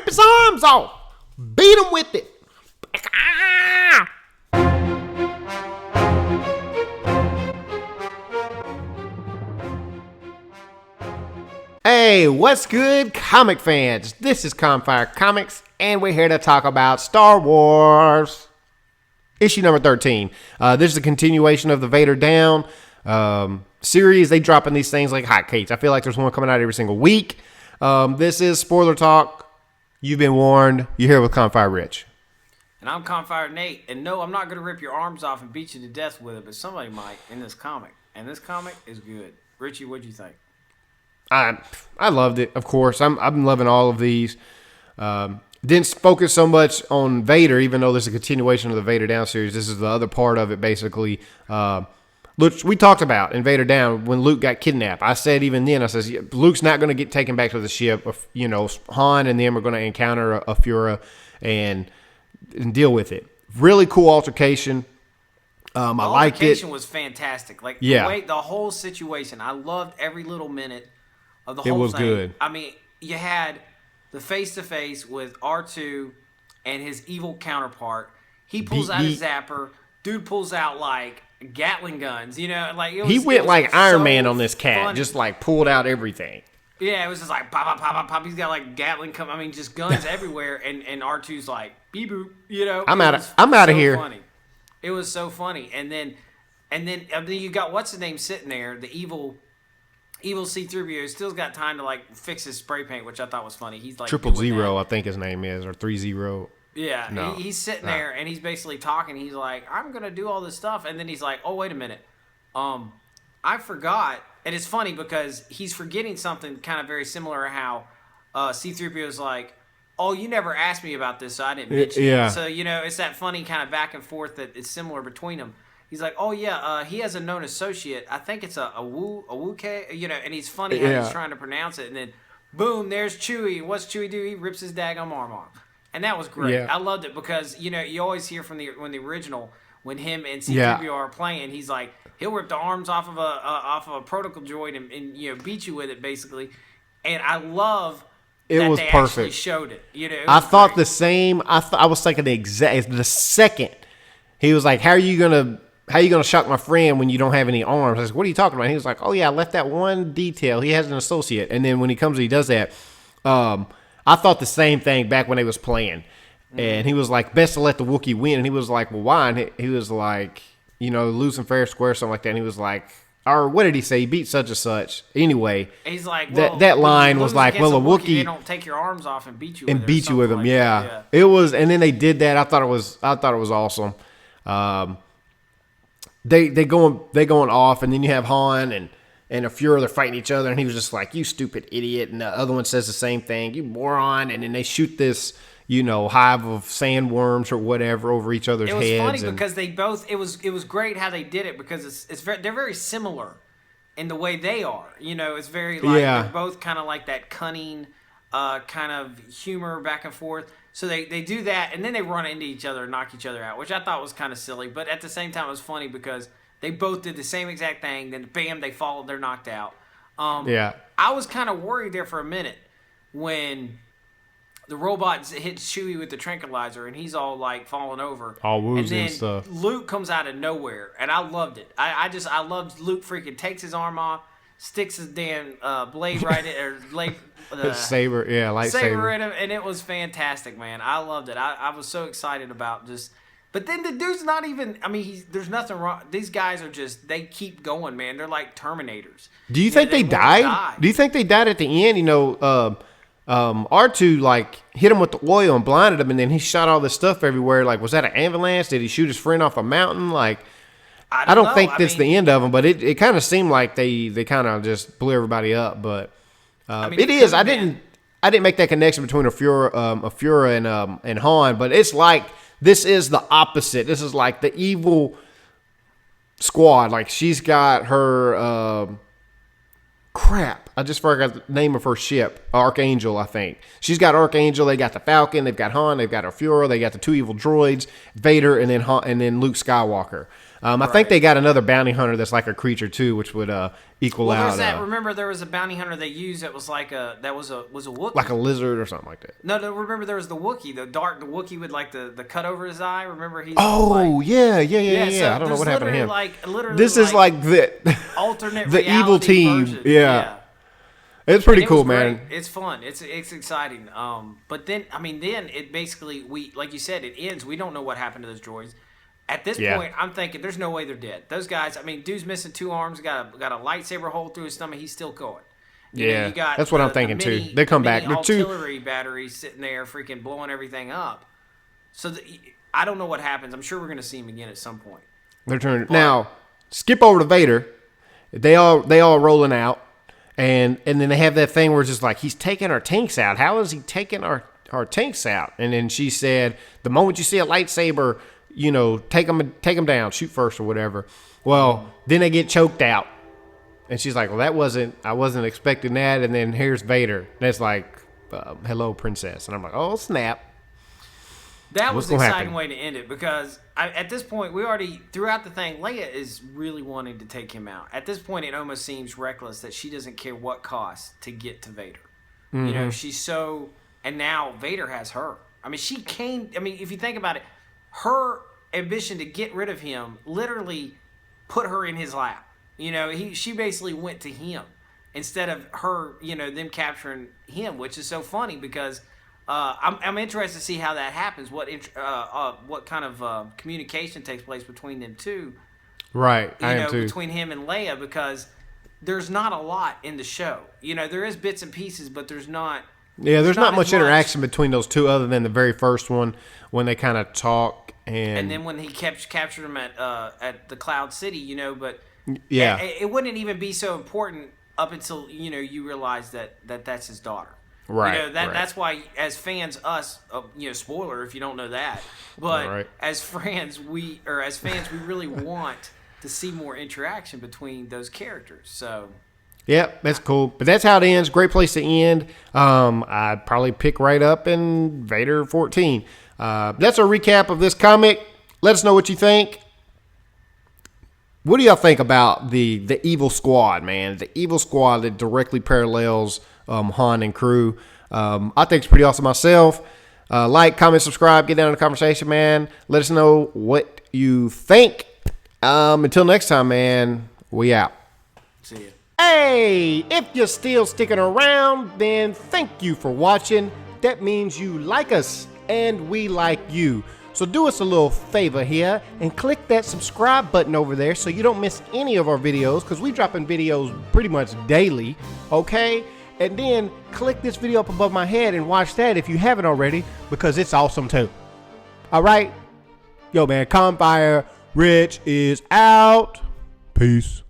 Rip his arms off. Beat him with it. Ah! Hey, what's good, comic fans? This is Confire Comics, and we're here to talk about Star Wars. Issue number 13. This is a continuation of the Vader Down series. They dropping these things like hotcakes. I feel like there's one coming out every single week. This is spoiler talk. You've been warned. You're here with Confire Rich. And I'm Confire Nate. And no, I'm not going to rip your arms off and beat you to death with it, but somebody might in this comic. And this comic is good. Richie, what'd you think? I loved it, of course. I've been loving all of these. Didn't focus so much on Vader, even though there's a continuation of the Vader Down series. This is the other part of it, basically. We talked about in Vader Down when Luke got kidnapped. I said even then, I says Luke's not going to get taken back to the ship. You know, Han and them are going to encounter a Fura and deal with it. Really cool altercation. I liked it. The altercation was fantastic. Like the whole situation. I loved every little minute of the whole thing. It was good. I mean, you had the face-to-face with R2 and his evil counterpart. He pulls out his zapper. Dude pulls out, like, Gatling guns. You know, like he went like Iron Man on this cat. Funny. Just, like, pulled out everything. Yeah, it was just like, pop, pop, pop, pop, pop. He's got, like, Gatling just guns everywhere. And R2's like, beep, boop, you know. I'm out of here. Funny. It was so funny. And then you got, what's the name sitting there? The evil C-3PO still's got time to like fix his spray paint, which I thought was funny. He's like 000, I think his name is, or 30. Yeah, no, he's sitting there and he's basically talking. He's like, "I'm gonna do all this stuff," and then he's like, "Oh, wait a minute, I forgot." And it's funny because he's forgetting something kind of very similar to how C-3PO is like, "Oh, you never asked me about this, so I didn't mention it." So you know, it's that funny kind of back and forth that is similar between them. He's like, oh yeah, he has a known associate. I think it's a Wookiee, you know, and he's funny how he's trying to pronounce it. And then, boom, there's Chewie. What's Chewie do? He rips his daggum arm off, and that was great. Yeah. I loved it because you know you always hear from the original when him and C-3PO are playing, he's like he'll rip the arms off of a protocol droid and you know beat you with it basically. And I love. It was perfect. Actually showed it. You know, I thought great. The same. I was thinking the second he was like, "How are you gonna shock my friend when you don't have any arms?" I was like, "What are you talking about?" And he was like, "Oh yeah, I left that one detail. He has an associate." And then when he comes and he does that, I thought the same thing back when they was playing. And he was like, "Best to let the Wookiee win." And he was like, "Well, why?" And he was like, you know, losing fair square, something like that. And he was like, or what did he say? He beat such and such. Anyway, he's like, well, that line was like, well, a Wookiee, they don't take your arms off and beat you with them. Yeah, it was. And then they did that. I thought it was awesome. They going off, and then you have Han and a Fuhrer, they're fighting each other, and he was just like, "You stupid idiot," and the other one says the same thing, "You moron," and then they shoot this, you know, hive of sandworms or whatever over each other's heads. It was funny because they both. It was great how they did it because they're very similar in the way they are. You know, it's very like they're both kind of like that cunning, kind of humor back and forth. So they do that, and then they run into each other and knock each other out, which I thought was kind of silly. But at the same time, it was funny because they both did the same exact thing. Then, bam, they followed. They're knocked out. I was kind of worried there for a minute when the robot hits Chewie with the tranquilizer, and he's all, like, falling over. All woozy and stuff. Luke comes out of nowhere, and I loved it. I loved Luke freaking takes his arm off, sticks his damn blade right in, or blade... lightsaber in him, and it was fantastic, man. I loved it. I was so excited about just. But then the dude's not even. I mean, there's nothing wrong. These guys are just. They keep going, man. They're like Terminators. Do you think they died? Do you think they died at the end? You know, R2 like hit him with the oil and blinded him, and then he shot all this stuff everywhere. Like, was that an avalanche? Did he shoot his friend off a mountain? Like, I don't think that's the end of them, but it kind of seemed like they kind of just blew everybody up, but. It is. I didn't make that connection between a Fuhrer and Han, but it's like this is the opposite. This is like the evil squad. Like she's got her crap. I just forgot the name of her ship, Archangel. I think she's got Archangel. They got the Falcon. They've got Han. They've got a Fuhrer. They got the two evil droids, Vader, and then Luke Skywalker. I think they got another bounty hunter that's like a creature too, which would equal well, out. There's that. Remember, there was a bounty hunter they used that was like a Wookiee, like a lizard or something like that. No, remember there was the Wookiee, the Wookiee with like the cut over his eye. Remember he? Oh like, yeah. So I don't know what happened to him. Literally, this is like the alternate the evil team. version. Yeah. It's pretty cool, man. Great. It's fun. It's exciting. But then then it basically like you said, it ends. We don't know what happened to those droids. At this point, I'm thinking there's no way they're dead. Those guys. Dude's missing 2 arms. Got a lightsaber hole through his stomach. He's still going. You got that's what I'm thinking too. They come back. They're artillery batteries sitting there, freaking blowing everything up. So I don't know what happens. I'm sure we're going to see him again at some point. They're turning now. Skip over to Vader. They all rolling out. And then they have that thing where it's just like, he's taking our tanks out. How is he taking our tanks out? And then she said, the moment you see a lightsaber, take them down, shoot first or whatever. Well, then they get choked out. And she's like, well, I wasn't expecting that. And then here's Vader. And it's like, hello, princess. And I'm like, oh, snap. That was an exciting way to end it because at this point, we already, throughout the thing, Leia is really wanting to take him out. At this point, it almost seems reckless that she doesn't care what costs to get to Vader. Mm-hmm. She's so, and now Vader has her. She came, if you think about it, her ambition to get rid of him literally put her in his lap. She basically went to him instead of her, them capturing him, which is so funny because I'm interested to see how that happens. What kind of communication takes place between them two? Right, I am too. Between him and Leia, because there's not a lot in the show. There is bits and pieces, but there's not. Yeah, there's not much interaction between those two, other than the very first one when they kind of talk and then when he captured him at the Cloud City. But yeah, it wouldn't even be so important up until you realize that that's his daughter. Right. That's why, as fans, us, spoiler if you don't know that, but as fans, we really want to see more interaction between those characters. So, yep, that's cool. But that's how it ends. Great place to end. I'd probably pick right up in Vader 14. That's a recap of this comic. Let us know what you think. What do y'all think about the Evil Squad, man? The Evil Squad that directly parallels Han and crew. I think it's pretty awesome myself. Like, comment, subscribe, get down in the conversation, man. Let us know what you think. Until next time, man, we out. See ya. Hey, if you're still sticking around, then thank you for watching. That means you like us and we like you. So do us a little favor here and click that subscribe button over there so you don't miss any of our videos, because we dropping videos pretty much daily, okay? And then click this video up above my head and watch that if you haven't already, because it's awesome too. All right? Yo, man, Campfire Rich is out. Peace.